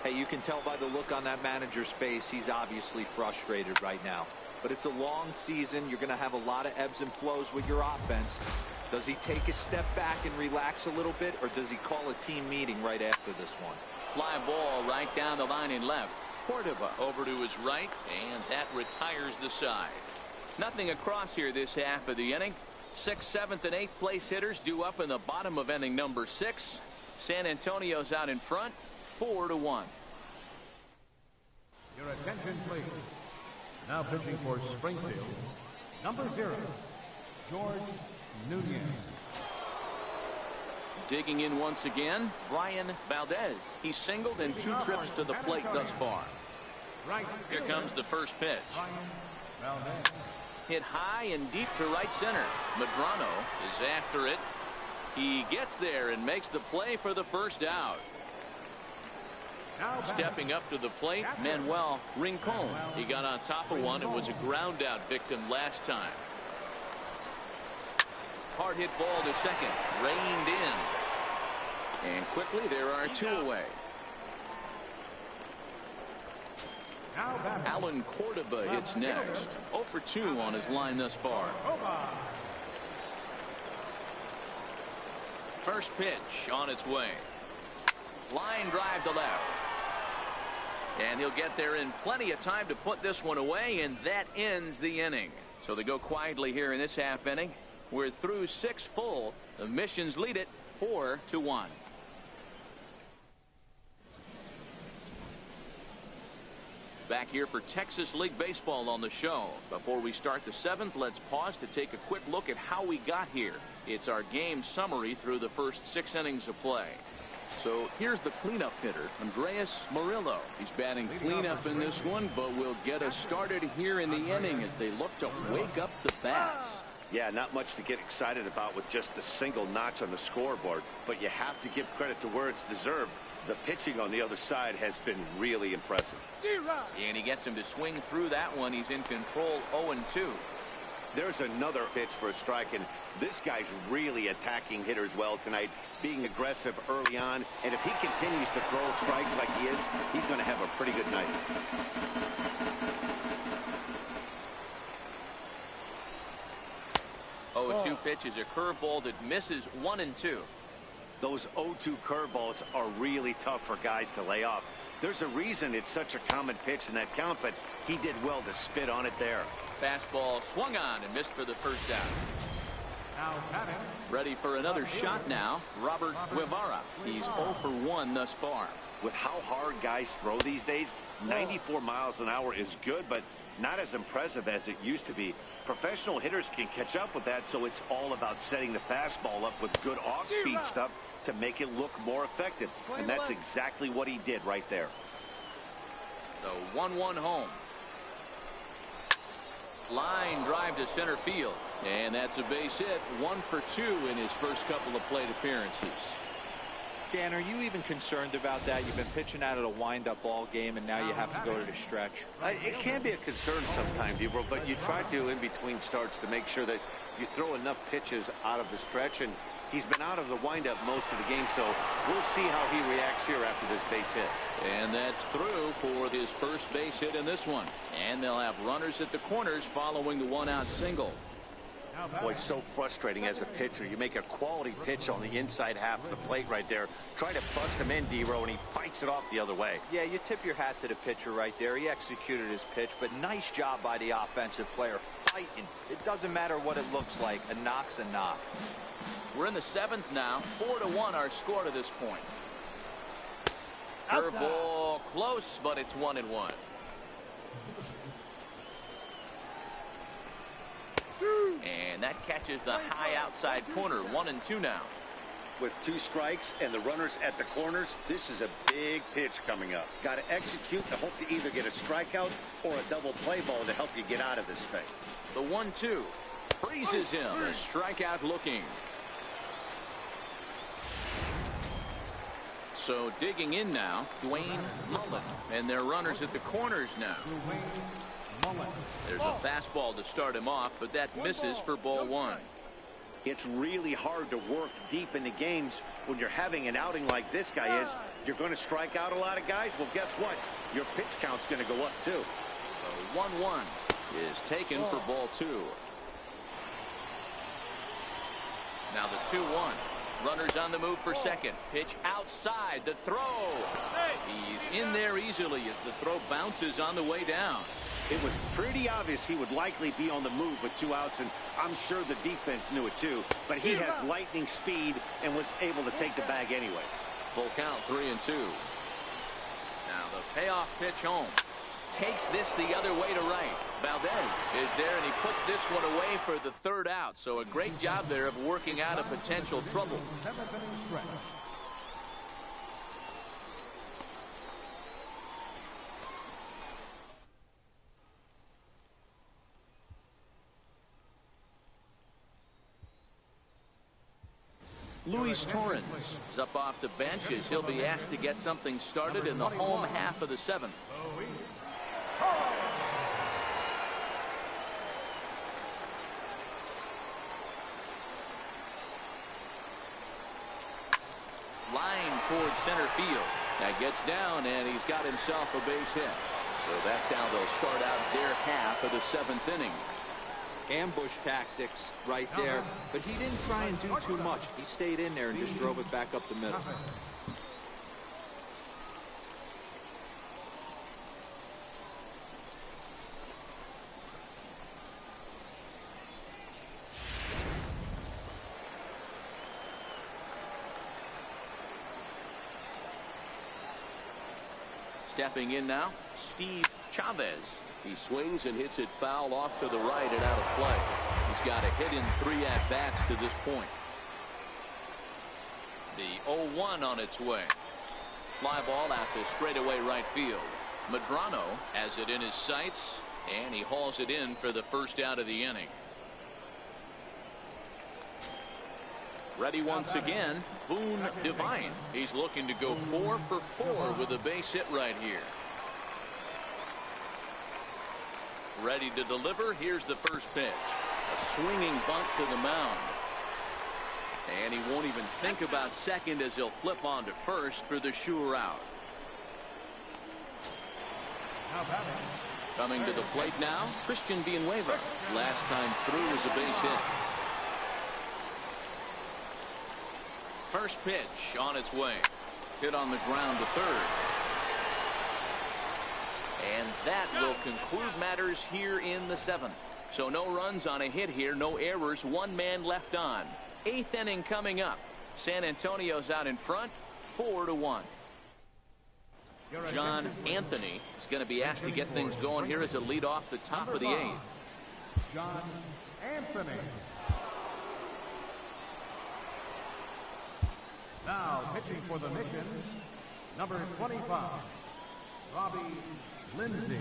Hey, you can tell by the look on that manager's face, he's obviously frustrated right now. But it's a long season. You're going to have a lot of ebbs and flows with your offense. Does he take a step back and relax a little bit, or does he call a team meeting right after this one? Fly ball right down the line in left. Cordova over to his right, and that retires the side. Nothing across here this half of the inning. 6th, 7th, and 8th place hitters due up in the bottom of inning number 6. San Antonio's out in front, 4-1. Your attention, please. Now pitching for Springfield, number 0, George Nunez. Digging in once again, Brian Valdez. He's singled in 2 trips to the plate thus far. Here comes the first pitch. Hit high and deep to right center. Medrano is after it. He gets there and makes the play for the first out. Stepping up to the plate, Manuel Rincon. He got on top of one and was a ground out victim last time. Hard hit ball to second, reined in. And quickly there are 2 away. Alan Cordova hits next. 0 for 2 on his line thus far. First pitch on its way. Line drive to left. And he'll get there in plenty of time to put this one away, and that ends the inning. So they go quietly here in this half inning. We're through 6 full. The Missions lead it 4-1. Back here for Texas League Baseball on the show. Before we start the 7th, let's pause to take a quick look at how we got here. It's our game summary through the first 6 innings of play. So here's the cleanup hitter, Andres Murillo. He's batting cleanup in this one, but will get us started here in the inning as they look to wake up the bats. Yeah, not much to get excited about with just a single notch on the scoreboard, but you have to give credit to where it's deserved. The pitching on the other side has been really impressive. And he gets him to swing through that one. He's in control, 0-2. There's another pitch for a strike, and this guy's really attacking hitters well tonight, being aggressive early on, and if he continues to throw strikes like he is, he's going to have a pretty good night. Oh, 2 pitch is a curveball that misses 1-2. Those 0-2 curveballs are really tough for guys to lay off. There's a reason it's such a common pitch in that count, but he did well to spit on it there. Fastball swung on and missed for the first out. Ready for another shot now, Robert Guevara. He's 0 for 1 thus far. With how hard guys throw these days, 94 miles an hour is good, but not as impressive as it used to be. Professional hitters can catch up with that, so it's all about setting the fastball up with good off-speed stuff to make it look more effective. And that's exactly what he did right there. The 1-1 home. Line drive to center field. And that's a base hit. 1 for 2 in his first couple of plate appearances. Dan, are you even concerned about that? You've been pitching out of a wind-up ball game, and now you have to go to the stretch. It can be a concern sometimes, Debro, but you try to, in between starts, to make sure that you throw enough pitches out of the stretch. And he's been out of the windup most of the game, so we'll see how he reacts here after this base hit. And that's through for his first base hit in this one. And they'll have runners at the corners following the one-out single. Boy, so frustrating as a pitcher. You make a quality pitch on the inside half of the plate right there. Try to bust him in, D-Row, and he fights it off the other way. Yeah, you tip your hat to the pitcher right there. He executed his pitch, but nice job by the offensive player fighting. It doesn't matter what it looks like. A knock's a knock. We're in the 7th now. 4-1 our score to this point. Curveball close, but it's 1-1. And that catches the high outside corner. 1-2 now. With 2 strikes and the runners at the corners, this is a big pitch coming up. Got to execute to hope to either get a strikeout or a double play ball to help you get out of this thing. The 1-2 freezes him. A strikeout looking. So digging in now, Dwayne Mullen, and their runners at the corners now. There's a fastball to start him off, but that misses for ball 1. It's really hard to work deep into games when you're having an outing like this guy is. You're going to strike out a lot of guys. Well, guess what? Your pitch count's going to go up too. The 1-1 is taken for ball 2. Now the 2-1. Runners on the move for second. Pitch outside. The throw. He's in there easily as the throw bounces on the way down. It was pretty obvious he would likely be on the move with 2 outs, and I'm sure the defense knew it too. But he has lightning speed and was able to take the bag anyways. Full count, 3-2. Now the payoff pitch home. Takes this the other way to right. Valdez is there, and he puts this one away for the 3rd out. So a great job there of working out a potential trouble. Luis Torrens is up off the bench as he'll be asked to get something started in the home half of the 7th. Line towards center field. That gets down, and he's got himself a base hit. So that's how they'll start out their half of the 7th inning. Ambush tactics right there, but he didn't try and do too much. He stayed in there and just drove it back up the middle. Stepping in now, Steve Chavez. He swings and hits it foul off to the right and out of play. He's got a hit in 3 at-bats to this point. The 0-1 on its way. Fly ball out to straightaway right field. Medrano has it in his sights, and he hauls it in for the 1st out of the inning. Ready once again, Boone Devine. He's looking to go 4 for 4 with a base hit right here. Ready to deliver. Here's the first pitch. A swinging bunt to the mound. And he won't even think about second as he'll flip on to first for the sure out. Coming to the plate now, Christian Villanueva. Last time through was a base hit. First pitch on its way. Hit on the ground to third. And that will conclude matters here in the 7th. So no runs on a hit here, no errors, 1 man left on. 8th inning coming up. San Antonio's out in front, 4-1. John Anthony is going to be asked to get things going here as a lead off the top of the 8th. John Anthony. Now pitching for the mission, number 25, Robbie Lindsay.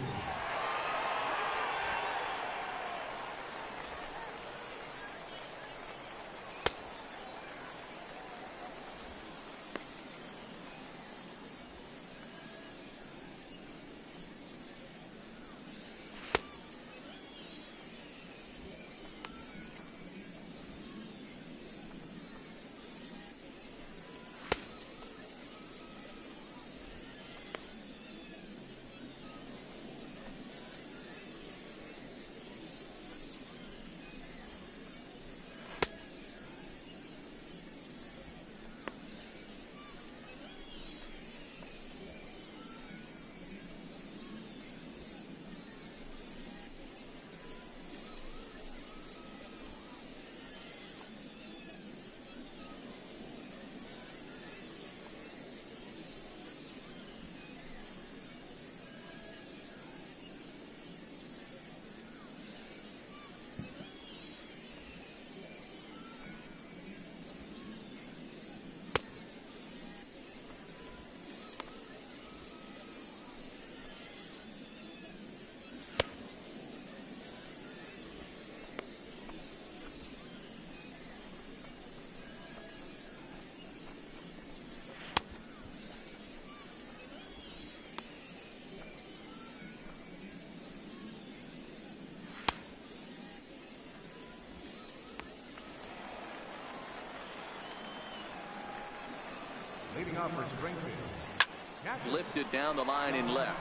Leading off for Springfield. Lifted down the line in left.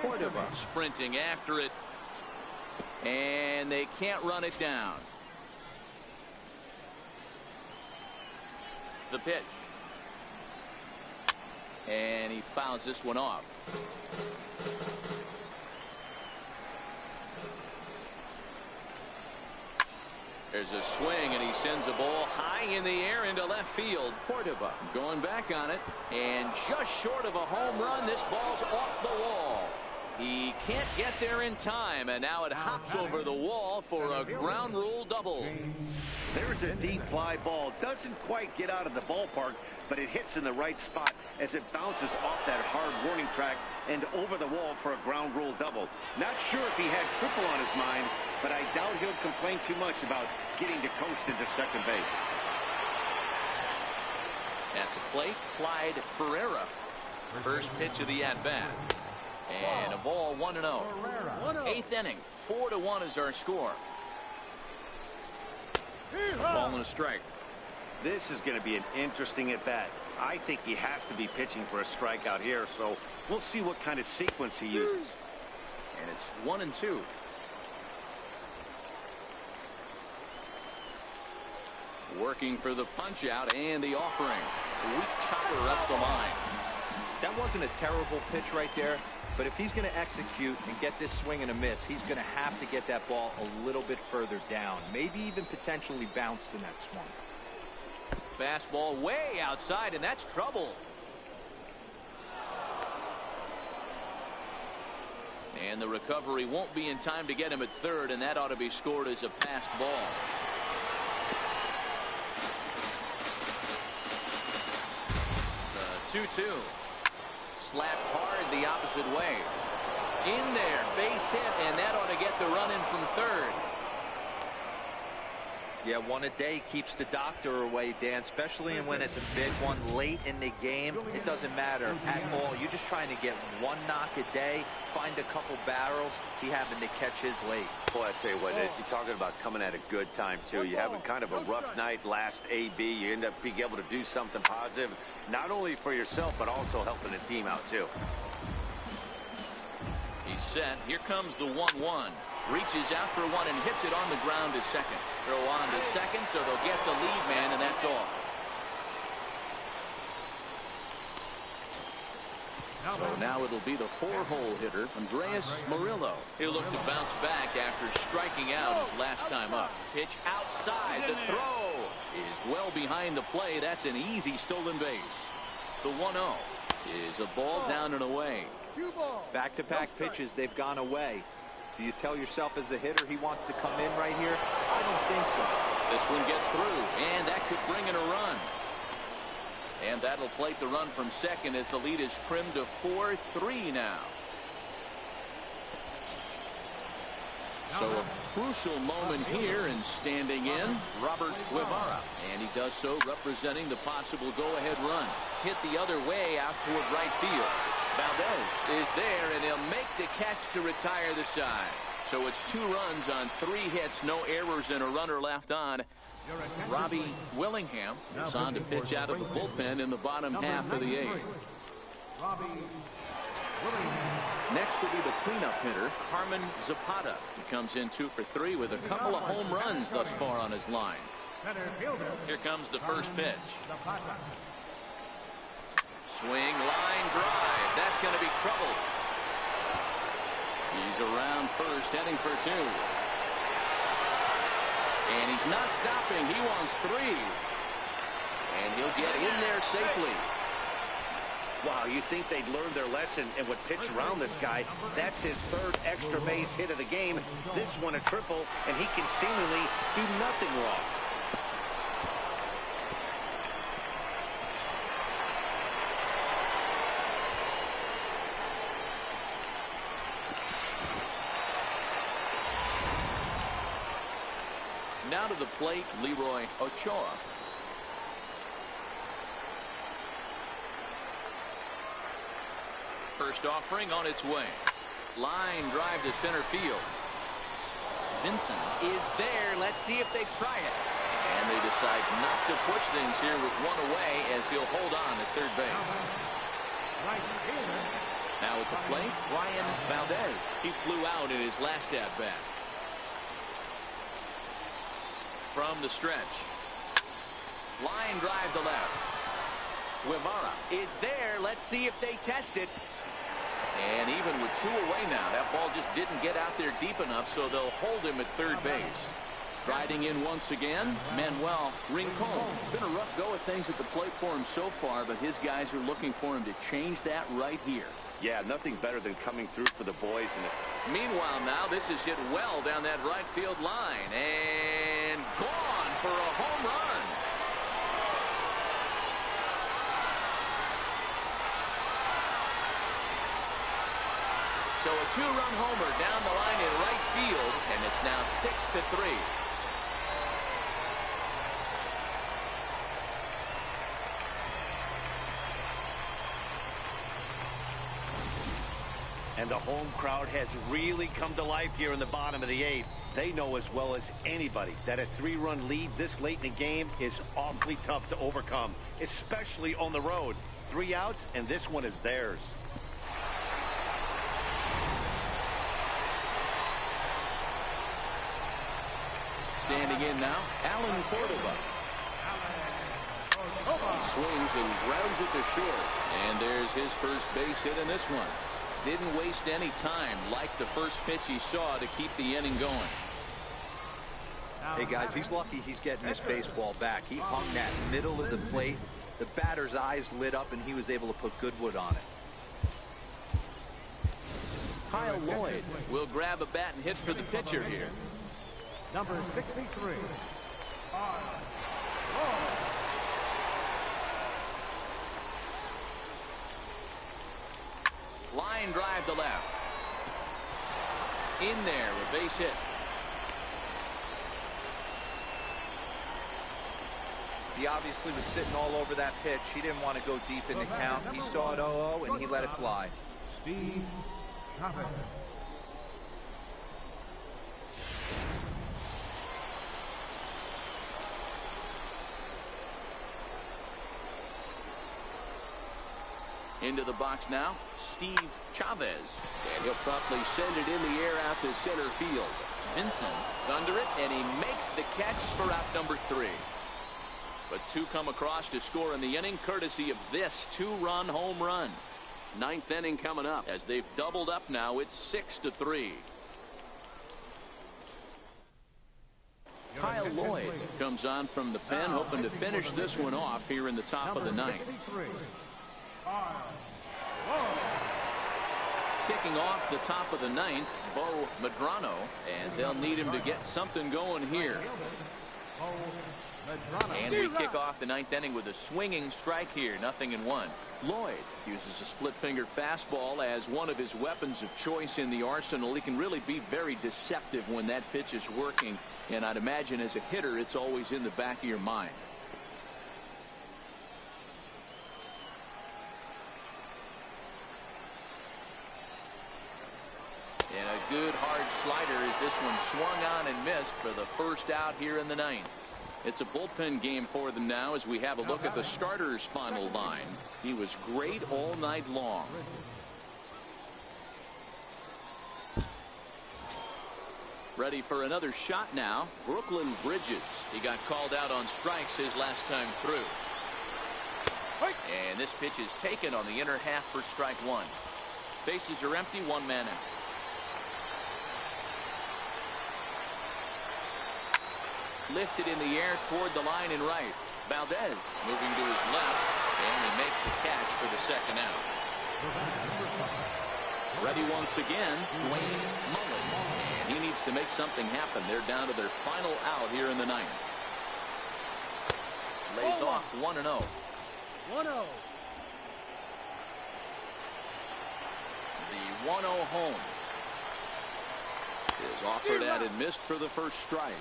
Cordova sprinting after it. And they can't run it down. The pitch. And he fouls this one off. There's a swing, and he sends a ball high in the air into left field. Cordova going back on it, and just short of a home run, this ball's off the wall. He can't get there in time, and now it hops over the wall for a ground rule double. There's a deep fly ball. Doesn't quite get out of the ballpark, but it hits in the right spot as it bounces off that hard warning track and over the wall for a ground rule double. Not sure if he had triple on his mind, but I doubt he'll complain too much about getting to coast into second base. At the plate, Clyde Ferreira. First pitch of the at-bat. And a ball 1-0. Eighth inning, 4-1 is our score. Ball and a strike. This is going to be an interesting at-bat. I think he has to be pitching for a strikeout here, so we'll see what kind of sequence he uses. And it's 1-2. Working for the punch out and the offering. Weak chopper up the line. That wasn't a terrible pitch right there, but if he's going to execute and get this swing and a miss, he's going to have to get that ball a little bit further down, maybe even potentially bounce the next one. Fastball way outside, and that's trouble. And the recovery won't be in time to get him at third, and that ought to be scored as a passed ball. The 2-2. Slapped hard the opposite way. In there, base hit, and that ought to get the run in from third. Yeah, one a day keeps the doctor away, Dan, especially when it's a big one late in the game. It doesn't matter at all. You're just trying to get one knock a day, find a couple barrels. He happened to catch his late. Boy, I tell you what, you're talking about coming at a good time, too. You're having kind of a rough night last AB. You end up being able to do something positive, not only for yourself, but also helping the team out, too. He's set. Here comes the 1-1. Reaches out for one and hits it on the ground to second. Throw on to second, so they'll get the lead man, and that's all. So now it'll be the 4-hole hitter, Andres Murillo. He'll look to bounce back after striking out his last time up. Pitch outside. The throw is well behind the play. That's an easy stolen base. The 1-0 is a ball down and away. Back-to-back pitches, they've gone away. Do you tell yourself as a hitter he wants to come in right here? I don't think so. This one gets through, and that could bring in a run. And that'll plate the run from second as the lead is trimmed to 4-3 now. So a crucial moment here, and standing in, Robert Guevara. And he does so representing the possible go-ahead run. Hit the other way out toward right field. Valdez is there, and he'll make the catch to retire the side. So it's 2 runs on 3 hits, no errors, and a runner left on. Robbie Willingham is on to pitch out of the bullpen in the bottom half of the 8th. Next will be the cleanup hitter, Carmen Zapata. He comes in 2 for 3 with a couple of home runs thus far on his line. Here comes the first pitch. Swing, line drive. That's going to be trouble. He's around first, heading for 2. And he's not stopping. He wants 3. And he'll get in there safely. Wow, you think they'd learned their lesson and would pitch around this guy. That's his 3rd extra base hit of the game. This one a triple, and he can seemingly do nothing wrong. Now to the plate, Leroy Ochoa. First offering on its way. Line drive to center field. Vincent is there. Let's see if they try it. And they decide not to push things here with one away as he'll hold on at third base. Now at the plate, Ryan Valdez. He flew out in his last at-bat. From the stretch. Line drive to left. Guevara is there. Let's see if they test it. And even with two away now, that ball just didn't get out there deep enough, so they'll hold him at third base. Striding in once again, Manuel Rincon. Been a rough go of things at the plate for him so far, but his guys are looking for him to change that right here. Yeah, nothing better than coming through for the boys. Meanwhile, now this is hit well down that right field line. And gone for a home run. So a two-run homer down the line in right field, and it's now 6-3. And the home crowd has really come to life here in the bottom of the 8th. They know as well as anybody that a 3-run lead this late in the game is awfully tough to overcome, especially on the road. 3 outs, and this one is theirs. Standing in now, Alan Cordova. He swings and grounds it to short. And there's his first base hit in this one. Didn't waste any time like the first pitch he saw to keep the inning going. Hey guys, he's lucky he's getting this baseball back. He hung that middle of the plate. The batter's eyes lit up and he was able to put good wood on it. Kyle Lloyd will grab a bat and hit for the pitcher here. Number 63. Line drive to left. In there, a base hit. He obviously was sitting all over that pitch. He didn't want to go deep in the count. He saw it 0-0 and he let it fly. Steve Chavez. Into the box now, Steve Chavez. And he'll promptly send it in the air out to center field. Vincent's under it, and he makes the catch for out number 3. But 2 come across to score in the inning, courtesy of this 2-run home run. 9th inning coming up. As they've doubled up now, it's 6-3. Kyle Lloyd comes on from the pen, hoping to finish this one off here in the top of the 9th. Kicking off the top of the 9th, Bo Medrano, and they'll need him to get something going here. And we kick off the 9th inning with a swinging strike here, 0-1. Lloyd uses a split-finger fastball as one of his weapons of choice in the arsenal. He can really be very deceptive when that pitch is working, and I'd imagine as a hitter it's always in the back of your mind. And a good hard slider as this one swung on and missed for the first out here in the 9th. It's a bullpen game for them now as we have a look at the starter's final line. He was great all night long. Ready for another shot now. Brooklyn Bridges. He got called out on strikes his last time through. And this pitch is taken on the inner half for strike 1. Bases are empty, 1 man out. Lifted in the air toward the line and right. Valdez moving to his left, and he makes the catch for the second out. Ready once again, Dwayne Mullen, and he needs to make something happen. They're down to their final out here in the 9th. Lays off 1-0. 1-0. The 1-0 home is offered at and missed for the first strike.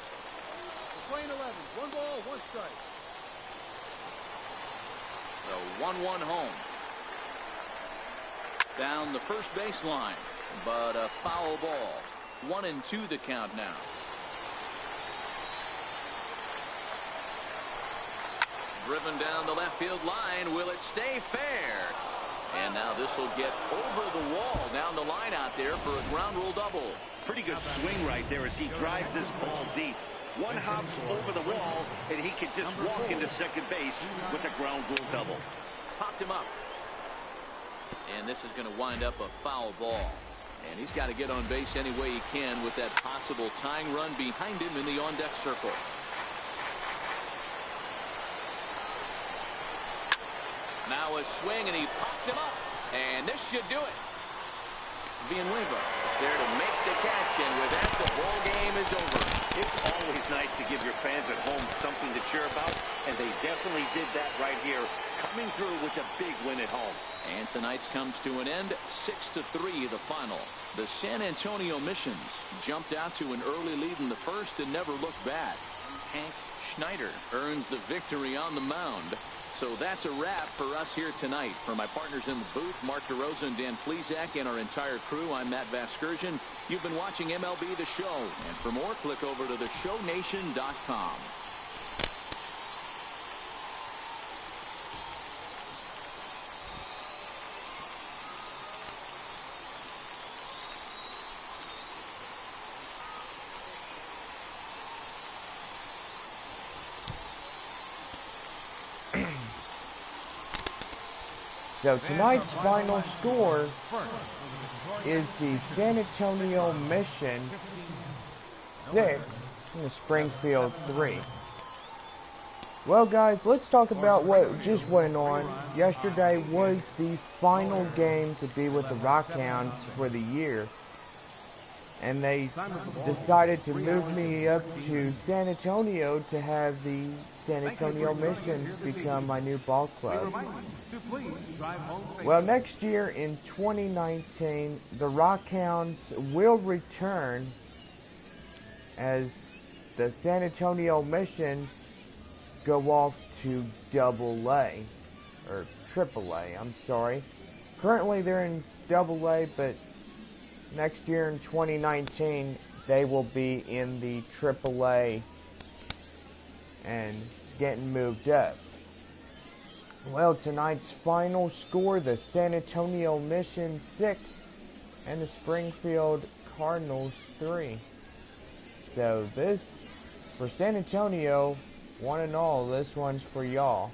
Playing 11. 1 ball, 1 strike. The 1-1 home. Down the first baseline, but a foul ball. 1-2 the count now. Driven down the left field line. Will it stay fair? And now this will get over the wall down the line out there for a ground rule double. Pretty good swing right there as he drives this ball deep. One hops over the wall, and he can just walk into second base with a ground rule double. Popped him up. And this is going to wind up a foul ball. And he's got to get on base any way he can with that possible tying run behind him in the on-deck circle. Now a swing, and he pops him up. And this should do it. Villanueva is there to make the catch, and with that, the ball game is over. It's always nice to give your fans at home something to cheer about, and they definitely did that right here, coming through with a big win at home. And tonight's comes to an end, 6-3 the final. The San Antonio Missions jumped out to an early lead in the first and never looked back. Hank Schneider earns the victory on the mound. So that's a wrap for us here tonight. For my partners in the booth, Mark DeRosa and Dan Plesac, and our entire crew, I'm Matt Vasgersian. You've been watching MLB The Show. And for more, click over to theshownation.com. So tonight's final score is the San Antonio Missions 6 and the Springfield 3. Well, guys, let's talk about what just went on. Yesterday was the final game to be with the Rockhounds for the year. And they decided to move me up to San Antonio to have the San Antonio Missions become my new ball club. Well, next year in 2019, the Rockhounds will return as the San Antonio Missions go off to AA, or AAA, I'm sorry. Currently they're in AA, but next year in 2019, they will be in the AAA and getting moved up. Well, tonight's final score, the San Antonio Mission 6 and the Springfield Cardinals 3. So this, for San Antonio, one and all, this one's for y'all.